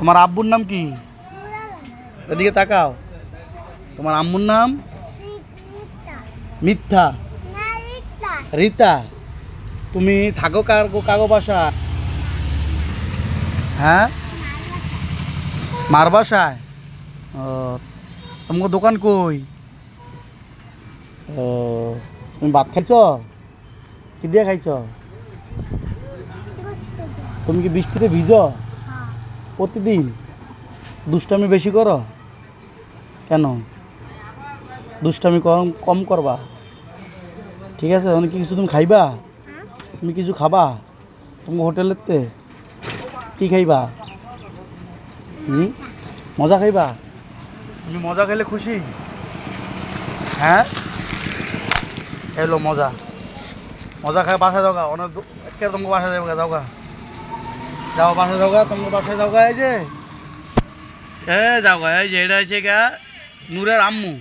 তোমার আব্বুর নাম কি? এদিকে তাকাও। তোমার আম্মুর নাম? মিথ্যা। রীতা। তুমি থাকো কাগো বাসা? হ্যাঁ, মার বাসায়। ও, তোমার দোকান কই? ও, তুমি ভাত খাইছ? কি দিয়ে খাইছ? তুমি কি বৃষ্টিতে ভিজ প্রতিদিন? দুষ্টামি বেশি করো কেন? দুষ্টামি কম করবা, ঠিক আছে? অনেক কিছু তুমি খাইবা? তুমি কিছু খাবা? তুমি হোটেলেতে কি খাইবা? মজা খাইবা? তুমি মজা খাইলে খুশি? হ্যাঁ, এলো মজা। মজা খাই বাসা যাওগা, অনেক একে তোমাকে বাসা যাওগা, যাওগা যাও বাসা যাওগা, তোমাকে বাসায় যাওগা। এই যে যাওগা, এই যে এটা হচ্ছে গা নূরের আম্মু।